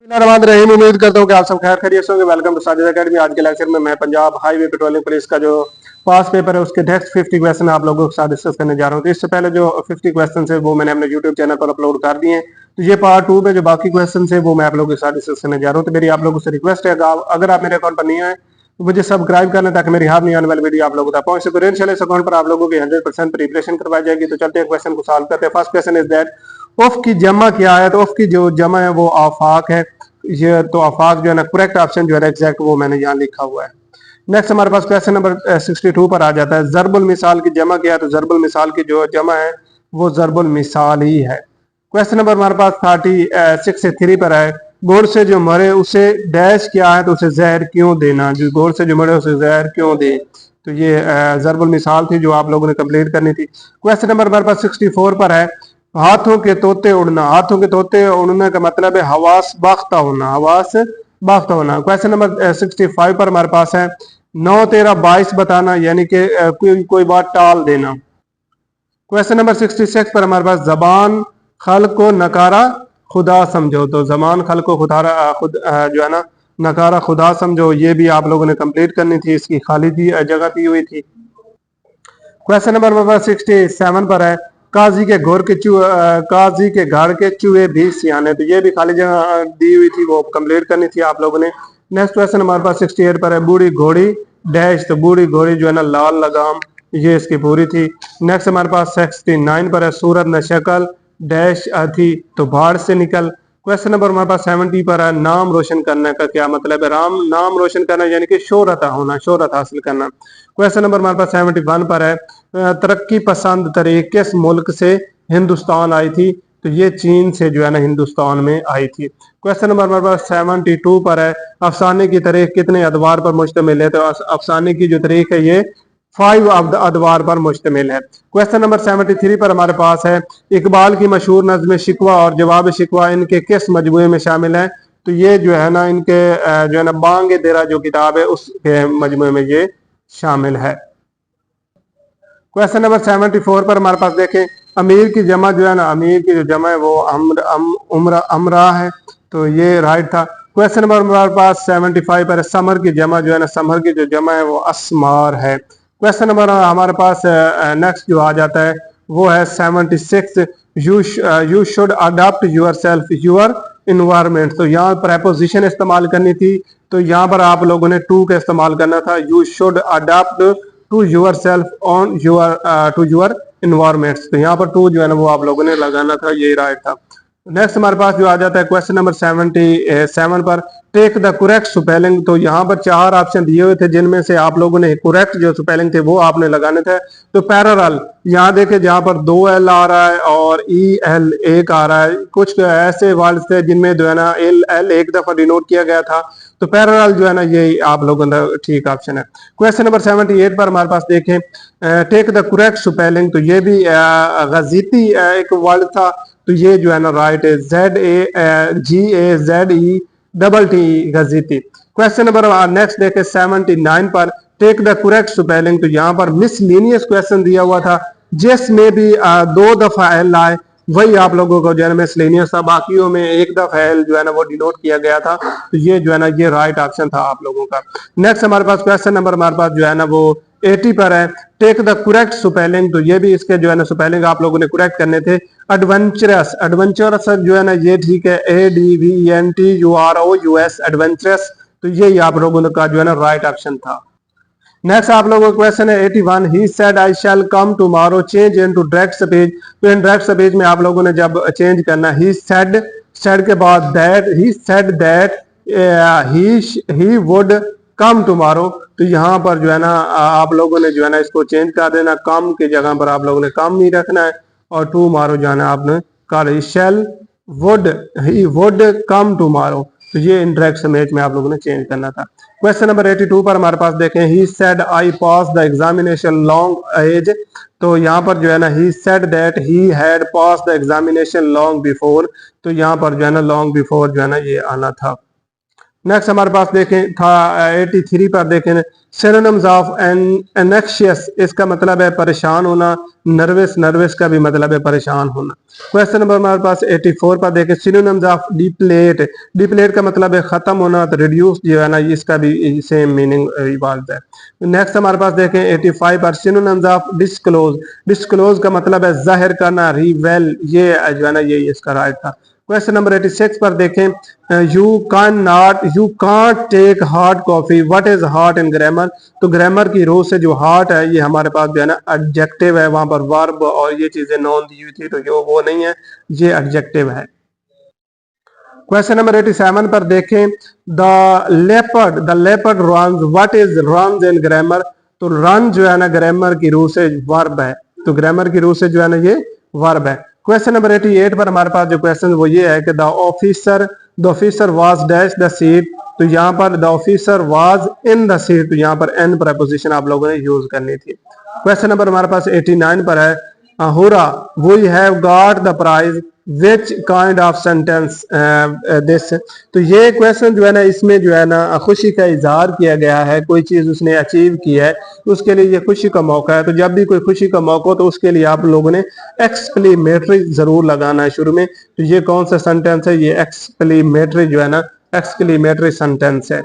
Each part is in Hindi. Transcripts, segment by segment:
रहीम। उम्मीद करता हूँ कि आप सब खैर खैरियत से होंगे। Welcome to Sajid academy. आज के लेक्चर में मैं पंजाब हाईवे पेट्रोलिंग पुलिस का जो पास पेपर है उसके नेक्स्ट 50 क्वेश्चन आप लोगों के साथ डिस्कस करने जा रहा हूँ। तो इससे पहले जो 50 क्वेश्चन है वो मैंने अपने यूट्यूब चैनल पर अपलोड कर दिए हैं। तो ये पार्ट 2 में जो बाकी क्वेश्चन है वो मैं आप लोगों के साथ डिस्कस करने जा रहा हूँ। तो मेरी आप लोगों से रिक्वेस्ट है, अगर आप मेरे अकाउंट पर नहीं आए तो मुझे सब्सक्राइब कर लें ताकि मेरी हाथ नहीं आने वाली वीडियो आप लोगों तक पहुंच सके। इस अकाउंट पर आप लोगों की 100% प्रिपरेशन करवाई जाएगी। तो चलते हैं क्वेश्चन को सॉल्व करते हैं। First question is that of की जमा क्या है। तो ऑफ की जो जमा है वो आफाक है। ये तो आफाक जो है ना करेक्ट ऑप्शन जो है एग्जैक्ट वो मैंने यहाँ लिखा हुआ है। नेक्स्ट हमारे पास क्वेश्चन नंबर 62 पर आ जाता है। जरबुल मिसाल की जमा क्या है। तो जरबुल मिसाल की जो जमा है वो जरबुल मिसाल ही है। क्वेश्चन नंबर हमारे पास 36 पर है। गोड़ से जो मरे उसे डैश क्या है। तो उसे जहर क्यों देना। जो गोड़ से जो मरे उसे जहर क्यों दे। तो ये जरबुल मिसाल थी जो आप लोगों ने कंप्लीट करनी थी। क्वेश्चन नंबर हमारे पास 64 पर है। हाथों के तोते उड़ना। हाथों के तोते उड़ने का मतलब है हवास बाख्ता होना। हवास बाख्ता होना। क्वेश्चन नंबर 65 पर हमारे पास है 9 13 22 बताना, यानी कि कोई बात टाल देना। क्वेश्चन नंबर 66 पर हमारे पास जबान खल को नकारा खुदा समझो। तो जबान खल को जो है ना नकारा खुदा समझो, ये भी आप लोगों ने कंप्लीट करनी थी। इसकी खाली थी जगह दी हुई थी। क्वेश्चन नंबर 67 पर है काजी के घर के चूहे भी सियाने। तो ये भी खाली जगह दी हुई थी, वो कंप्लीट करनी थी आप लोगों ने। नेक्स्ट क्वेश्चन हमारे पास 68 पर है बूढ़ी घोड़ी डैश। तो बूढ़ी घोड़ी जो है ना लाल लगाम, ये इसकी पूरी थी। नेक्स्ट हमारे पास 69 पर है सूरत न शक्ल डैश थी। तो बाढ़ से निकल। क्वेश्चन नंबर हमारे पास 70 पर है नाम रोशन करने का क्या मतलब है। नाम रोशन करना यानी कि शोहरत होना, शोहरत हासिल करना। क्वेश्चन नंबर हमारे पास 71 पर है तरक्की पसंद तरीक किस मुल्क से हिंदुस्तान आई थी। तो ये चीन से जो है ना हिंदुस्तान में आई थी। क्वेश्चन नंबर हमारे पास 72 पर है अफसाने की तारीख कितने अदवार पर मुश्तमिल है। तो अफसाने की जो तारीख है ये 5 अदवार पर मुश्तमिल है। क्वेश्चन नंबर 73 पर हमारे पास है इकबाल की मशहूर नज्म शिकवा और जवाब शिकवा इनके किस मजमूए में शामिल है। तो ये जो है ना इनके जो है ना बांग देरा जो किताब है उसके मजमूए में ये शामिल है। क्वेश्चन नंबर 74 पर हमारे पास देखें अमीर की जमा जो है ना, अमीर की जो जमा है वो अमरा है। तो ये राइट था। क्वेश्चन नंबर हमारे पास 75 पर समर की जमा जो है ना, समर की जो जमा है वो असमार है। क्वेश्चन नंबर हमारे पास नेक्स्ट जो आ जाता है वो है 76 you should adopt your self your environment. तो यहाँ प्रेपोजिशन इस्तेमाल करनी थी, तो यहाँ पर आप लोगों ने टू का इस्तेमाल करना था। You should adopt to your self on your to your environments. तो यहाँ पर टू जो है ना वो आप लोगों ने लगाना था, यही राइट था। नेक्स्ट हमारे पास जो आ जाता है क्वेश्चन नंबर 77 पर टेक द करेक्ट स्पेलिंग। तो यहाँ पर 4 ऑप्शन दिए हुए थे जिनमें से आप लोगों ने करेक्ट जो स्पेलिंग थे वो आपने लगाने थे। तो पैरेलल यहाँ देखे जहाँ पर 2 एल आ रहा है और ई एल एक आ रहा है। कुछ ऐसे वर्ड थे जिनमें जो है ना एल एक दफा डिनोट किया गया था। तो पैरेलल जो है ना ये आप लोगों का ठीक ऑप्शन है। क्वेश्चन नंबर 78 पर हमारे पास देखें टेक द करेक्ट स्पेलिंग। तो ये भी गजीती एक वर्ड था, तो ये जो है ना राइट है GAZEDE गजीती। क्वेश्चन नंबर नेक्स्ट देखें 79 पर टेक द करेक्ट स्पेलिंग। तो यहाँ पर मिसलेनियस क्वेश्चन दिया हुआ था जिसमें भी 2 दफा एल आए, वही आप लोगों को जो है ना मिसलेनियस था। बाकियों में एक दफा एल जो है ना वो डिनोट किया गया था। तो ये जो है ना ये राइट ऑप्शन था आप लोगों का। नेक्स्ट हमारे पास क्वेश्चन नंबर हमारे पास जो है ना वो 80 पर है टेक द करेक्ट स्पेलिंग। तो ये भी इसके जो है ना स्पेलिंग आप लोगों ने करेक्ट करने थे। एडवेंचरस, एडवेंचरस जो है ना ये ठीक है ADVENTUROUS एडवेंचरस। तो ये आप लोगों का जो है ना राइट ऑप्शन था। नेक्स्ट आप लोगों का क्वेश्चन है 81 he said I shall come tomorrow change into direct speech. तो इन डायरेक्ट स्पीच में आप लोगों ने जब चेंज करना ही सेड, सेड के बाद that, he said that he would come tomorrow. तो यहाँ पर जो है ना आप लोगों ने जो है ना इसको चेंज कर देना, कम की जगह पर आप लोगों ने कम नहीं रखना है और टुमारो जो है ना आपने कर shall would he would come tomorrow. तो ये इनडायरेक्ट स्पीच में आप लोगों ने चेंज करना था। क्वेश्चन नंबर 82 पर हमारे पास देखें he said I pass the examination long ago. तो यहाँ पर जो है ना he said that he had pass the examination long before. तो यहाँ पर जो है ना लॉन्ग बिफोर जो है ना ये आना था। नेक्स्ट हमारे पास देखें था 83 पर देखें सिनोनिम्स ऑफ एनएक्शियस, इसका मतलब है परेशान होना, नर्वस, नर्वस का भी मतलब है परेशान होना। क्वेश्चन नंबर हमारे पास 84 पर देखें सिनोनिम्स ऑफ डिप्लेट, डिप्लेट का मतलब है खत्म होना, तो रिड्यूस जो है ना इसका भी सेम मीनिंग इवॉल्व है। नेक्स्ट हमारे पास देखें 85 पर सिनोनिम्स ऑफ डिस्क्लोज, डिस्क्लोज का मतलब है जाहिर करना, रिवेल, ये जो है ना ये इसका राइट था। क्वेश्चन नंबर 86 पर देखें you can't take hot coffee, what is hot in grammar, तो ग्रामर की रो से जो हॉट है ये हमारे पास जो है ना एडजेक्टिव है, वहां पर वर्ब और ये चीजें नॉन दी हुई थी तो ये वो नहीं है, ये एडजेक्टिव है। क्वेश्चन नंबर 87 पर देखें the leopard runs, what is runs in grammar, तो रन जो है ना ग्रामर की रो से वर्ब है, तो ग्रामर की रो से जो है ना ये वर्ब है। क्वेश्चन नंबर 88 पर हमारे पास जो क्वेश्चन वो ये है कि the officer was dash the seat, तो यहाँ पर the officer was in the seat, तो यहाँ पर एन प्रपोजिशन आप लोगों ने यूज करनी थी। क्वेश्चन नंबर हमारे पास 89 पर है hurrah we have got the prize which kind of sentence this, तो ये क्वेश्चन जो है ना इसमें जो है ना खुशी का इजहार किया गया है, कोई चीज उसने अचीव की है उसके लिए ये खुशी का मौका है, तो जब भी कोई खुशी का मौका हो तो उसके लिए आप लोगों ने एक्सक्लेमेटरी जरूर लगाना है शुरू में, तो ये कौन सा सेंटेंस है, ये एक्सक्लेमेटरी जो है ना एक्सक्लेमेटरी सेंटेंस है।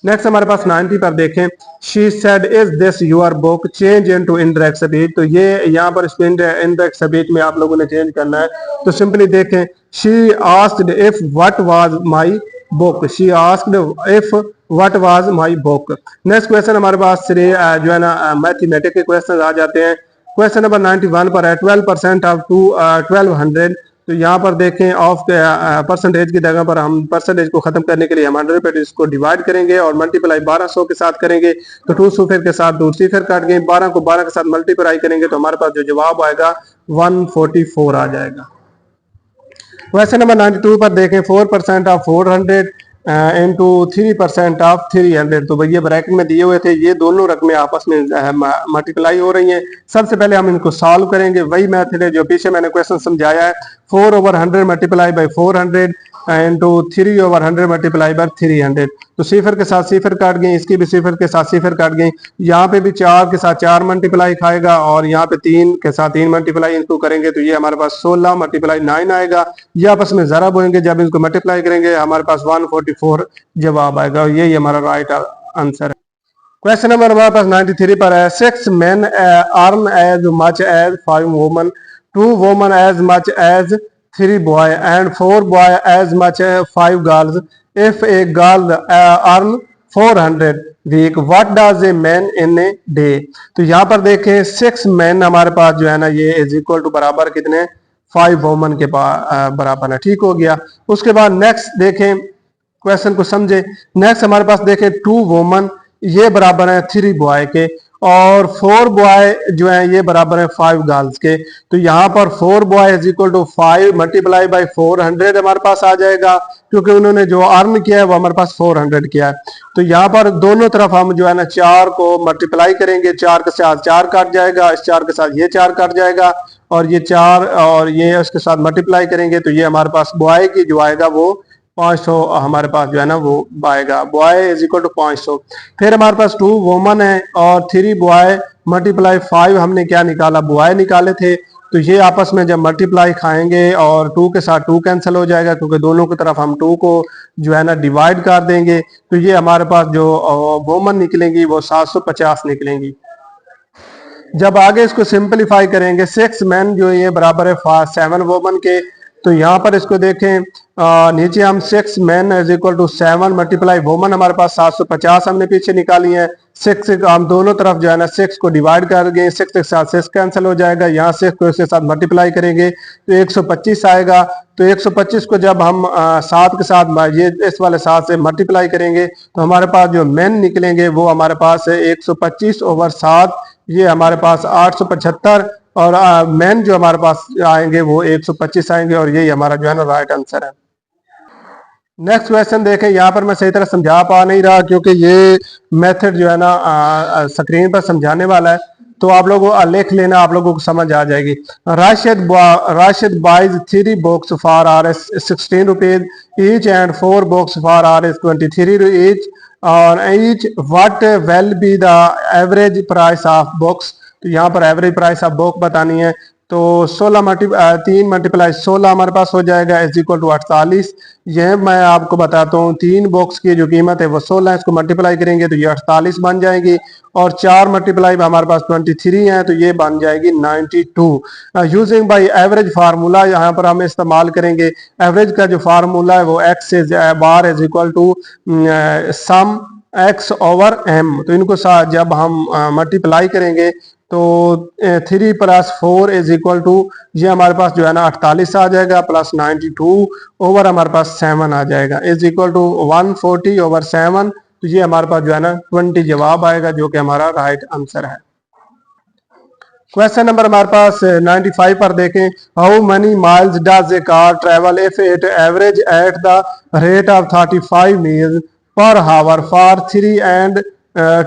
नेक्स्ट हमारे पास 90 पर देखें she said is this your book change into indirect speech, तो ये यहाँ पर इनडायरेक्ट स्पीच में आप लोगों ने चेंज करना है, तो सिंपली देखें she asked if what was my book, she asked if what was my book. Next question हमारे पास जो है ना मैथमेटिक्स के क्वेश्चन आ जाते हैं। क्वेश्चन नंबर 91 पर है 12% ऑफ 1200, तो यहाँ पर देखें ऑफ परसेंटेज की जगह पर हम परसेंटेज को खत्म करने के लिए हम 100 पे इसको डिवाइड करेंगे और मल्टीप्लाई 1200 के साथ करेंगे, तो 2 सिफर के साथ 2 सिफर काट गए, 12 को 12 के साथ मल्टीप्लाई करेंगे तो हमारे पास जो जवाब आएगा 144 आ जाएगा। क्वेश्चन नंबर 92 पर देखें 4% ऑफ 400 इंटू 3% ऑफ 300, तो भैया ब्रैकेट में दिए हुए थे, ये दोनों रकमें आपस में मल्टीप्लाई हो रही हैं। सबसे पहले हम इनको सॉल्व करेंगे, वही मेथड है जो पीछे मैंने क्वेश्चन समझाया है, 4/100 multiply by 400 into 3/100 multiply by 300, तो सिफर के साथ सिफर काट गए, इसकी भी सिफर के साथ सिफर काट गए, यहाँ पे भी 4 के साथ 4 मल्टीप्लाई खाएगा और यहाँ पे 3 के साथ 3 मल्टीप्लाई इनको करेंगे तो ये हमारे पास 16 मल्टीप्लाई 9 आएगा। ये आपस में जरा बोएंगे, जब इनको मल्टीप्लाई करेंगे हमारे पास 144 जवाब आएगा और यही हमारा राइट आंसर है। क्वेश्चन नंबर हमारे पास 93 पर है 6 men earn as much as 5 women, 2 women as much as 3 boy and 4 boy as much as 5 girls. If a girl earn 400 week, what does a man in a day? तो यहाँ पर देखें 6 men हमारे पास जो है ना ये इज इक्वल टू बराबर कितने 5 वोमन के बराबर है, ठीक हो गया। उसके बाद नेक्स्ट देखें क्वेश्चन को समझे, नेक्स्ट हमारे पास देखें 2 वोमन ये बराबर है 3 बॉय के और 4 बॉय जो है ये बराबर है 5 गर्ल्स के, तो यहाँ पर 4 boy is equal to 5 multiply by 400 हमारे पास आ जाएगा, क्योंकि उन्होंने जो अर्न किया है वो हमारे पास 400 किया है। तो यहाँ पर दोनों तरफ हम जो है ना 4 को मल्टीप्लाई करेंगे, 4 के साथ 4 काट जाएगा, इस 4 के साथ ये 4 काट जाएगा और ये 4 और ये उसके साथ मल्टीप्लाई करेंगे तो ये हमारे पास बॉय की जो आएगा वो 500 हमारे पास जो है ना वो आएगा, बॉय इज इक्वल टू 500। फिर हमारे पास 2 वोमन है और 3 बॉय मल्टीप्लाई 5 हमने क्या निकाला बॉय निकाले थे, तो ये आपस में जब मल्टीप्लाई खाएंगे और 2 के साथ 2 कैंसिल हो जाएगा क्योंकि दोनों की तरफ हम 2 को जो है ना डिवाइड कर देंगे, तो ये हमारे पास जो वोमन निकलेंगी वो 750 निकलेंगी। जब आगे इसको सिंपलीफाई करेंगे 6 मैन जो ये बराबर है 7 वोमन के, तो यहाँ पर इसको देखें नीचे हम 6 man is equal to 7 multiply woman हमारे पास 750 हमने पीछे निकाली है, 6 हम दोनों तरफ जो है ना 6 को डिवाइड कर गए, 6 के साथ 6 कैंसिल हो जाएगा, यहाँ 6 को इसके साथ मल्टीप्लाई करेंगे तो 125 आएगा। तो 125 को जब हम 7 के साथ ये इस वाले 7 से मल्टीप्लाई करेंगे तो हमारे पास जो मैन निकलेंगे वो हमारे पास है 125/7, ये हमारे पास 875 और मैन जो हमारे पास आएंगे वो 125 आएंगे और यही हमारा जो है ना राइट आंसर है। नेक्स्ट क्वेश्चन देखें, यहाँ पर मैं सही तरह समझा पा नहीं रहा क्योंकि ये मेथड जो है ना स्क्रीन पर समझाने वाला है, तो आप लोग लिख लेना, आप लोगों को समझ आ जाएगी। Rashid buys 3 books for Rs 16 rupees each and 4 books for Rs 23 each और each what will be the average price of books. तो यहाँ पर एवरेज प्राइस ऑफ बुक बतानी है। तो 3 मल्टीप्लाई 16 हमारे पास हो जाएगा इज इक्वल टू 48। यह मैं आपको बताता हूँ 3 बॉक्स की जो कीमत है वो 16 है, इसको मल्टीप्लाई करेंगे तो ये 48 बन जाएगी और 4 मल्टीप्लाई हमारे पास 23 है तो ये बन जाएगी 92। यूजिंग बाय एवरेज फार्मूला यहाँ पर हम इस्तेमाल करेंगे एवरेज का जो फार्मूला है वो x is bar is equal to sum x over m. तो इनको जब हम मल्टीप्लाई करेंगे तो 3 + 4 इज इक्वल टू ये हमारे पास जो है ना 48 आ जाएगा प्लस 92 ओवर हमारे पास 7 आ जाएगा इज इक्वल टू 140 ओवर 7। तो ये हमारे पास जो है ना 20 जवाब आएगा जो कि हमारा राइट आंसर है। क्वेश्चन नंबर हमारे पास 95 पर देखें, how many miles does a car travel if it average at the rate of 35 meals पर हावर फॉर 3 and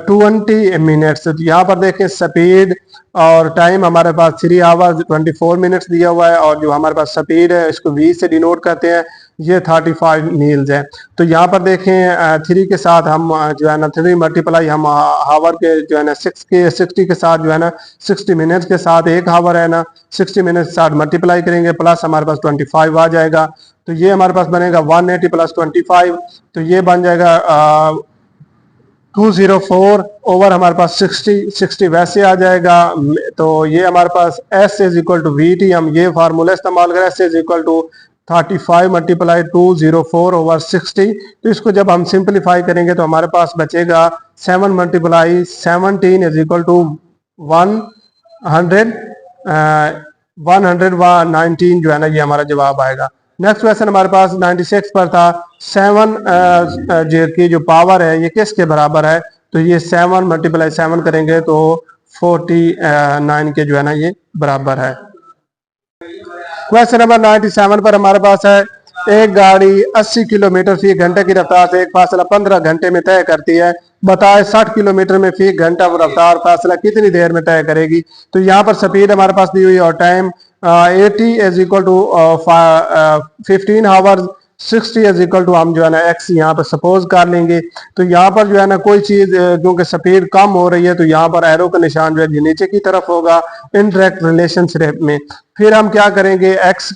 20 मिनट्स। तो यहाँ पर देखें स्पीड और टाइम हमारे पास 3 आवर्स 24 मिनट्स दिया हुआ है और जो हमारे पास स्पीड है इसको v से डिनोट करते हैं, ये 35 मील्स है। तो यहाँ पर देखें 3 के साथ हम जो है ना 3 मल्टीप्लाई हम हावर के जो है ना 60 के साथ जो है ना 60 मिनट्स के साथ 1 हावर है ना 60 मिनट्स के साथ मल्टीप्लाई करेंगे प्लस हमारे पास 25 आ जाएगा। तो ये हमारे पास बनेगा 180 + 25 तो ये बन जाएगा 204 ओवर हमारे पास 60 वैसे आ जाएगा। तो ये हमारे पास S is equal to VT, हम ये फार्मूला इस्तेमाल करें S is equal to 35 multiply 204 over 60। तो इसको जब हम सिंप्लीफाई करेंगे तो हमारे पास बचेगा 7 मल्टीप्लाई 17 इज इक्वल टू 119 जो है ना ये हमारा जवाब आएगा। नेक्स्ट क्वेश्चन हमारे पास 96 पर था 7 की जो पावर है ये किसके बराबर है। तो ये 7 मल्टीप्लाई 7 करेंगे तो 49 के जो है ना ये बराबर है। क्वेश्चन नंबर 97 पर हमारे पास है, एक गाड़ी 80 किलोमीटर फी घंटे की रफ्तार से एक फासला 15 घंटे में तय करती है, बताए 60 किलोमीटर में फी घंटा रफ्तार फासला कितनी देर में तय करेगी। तो यहाँ पर स्पीड हमारे पास दी हुई और time 80 is equal to 15 hours 60 is equal to हम जो है ना x यहाँ पर सपोज कर लेंगे। तो यहाँ पर जो है ना कोई चीज क्योंकि स्पीड कम हो रही है तो यहाँ पर एरो का निशान जो है नीचे की तरफ होगा इनडायरेक्ट रिलेशनशिप में। फिर हम क्या करेंगे x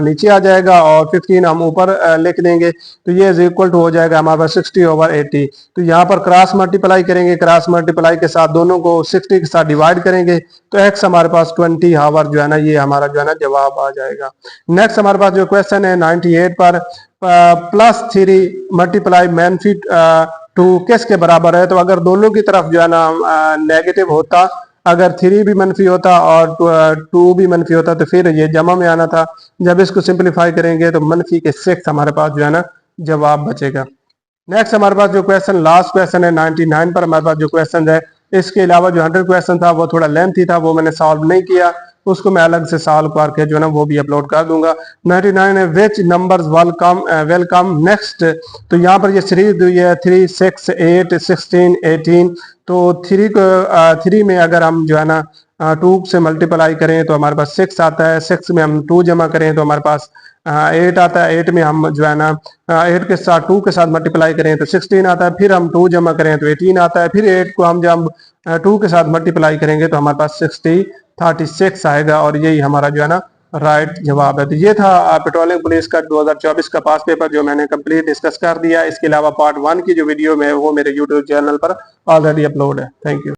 नीचे आ जाएगा और 15 हम ऊपर लिख देंगे तो ये इज इक्वल टू हो जाएगा हमारे पास 60 ओवर 80। तो यहाँ पर क्रॉस मल्टीप्लाई करेंगे, क्रॉस मल्टीप्लाई के साथ दोनों को 60 के साथ डिवाइड करेंगे तो x हमारे पास 20 आवर जो है ना ये हमारा जो है ना जवाब आ जाएगा। नेक्स्ट हमारे पास जो क्वेश्चन है 98 पर +3 मल्टीप्लाई -2 किसके बराबर है। तो अगर दोनों की तरफ जो है ना नेगेटिव होता, अगर 3 भी मनफी होता और 2 भी मनफी होता तो फिर ये जमा में आना था। जब इसको सिंप्लीफाई करेंगे तो मनफी के 6 हमारे पास जो है ना जवाब बचेगा। नेक्स्ट हमारे पास जो क्वेश्चन लास्ट क्वेश्चन है 99 पर हमारे पास जो क्वेश्चन है, इसके अलावा जो 100 क्वेश्चन था वो थोड़ा लेंथी था, वो मैंने सॉल्व नहीं किया, उसको मैं अलग से सॉल्व करके जो है ना वो भी अपलोड कर दूंगा। 99 है विच नंबर्स वेलकम नेक्स्ट। तो यहाँ पर ये सीरीज दी है 3 6 8 16 18। तो 3 में अगर हम जो है ना 2 से मल्टीप्लाई करें तो हमारे पास 6 आता है, 6 में हम 2 जमा करें तो हमारे पास 8 आता है, 8 में हम जो है ना 8 के साथ 2 के साथ मल्टीप्लाई करें तो 16 आता है, फिर हम 2 जमा करें तो 18 आता है, फिर 8 को हम जब 2 के साथ मल्टीप्लाई करेंगे तो हमारे पास 36 आएगा और यही हमारा जो है ना राइट जवाब है। तो ये था पेट्रोलिंग पुलिस का 2024 का पास पेपर जो मैंने कंप्लीट डिस्कस कर दिया। इसके अलावा पार्ट 1 की जो वीडियो है वो मेरे यूट्यूब चैनल पर ऑलरेडी अपलोड है। Thank you.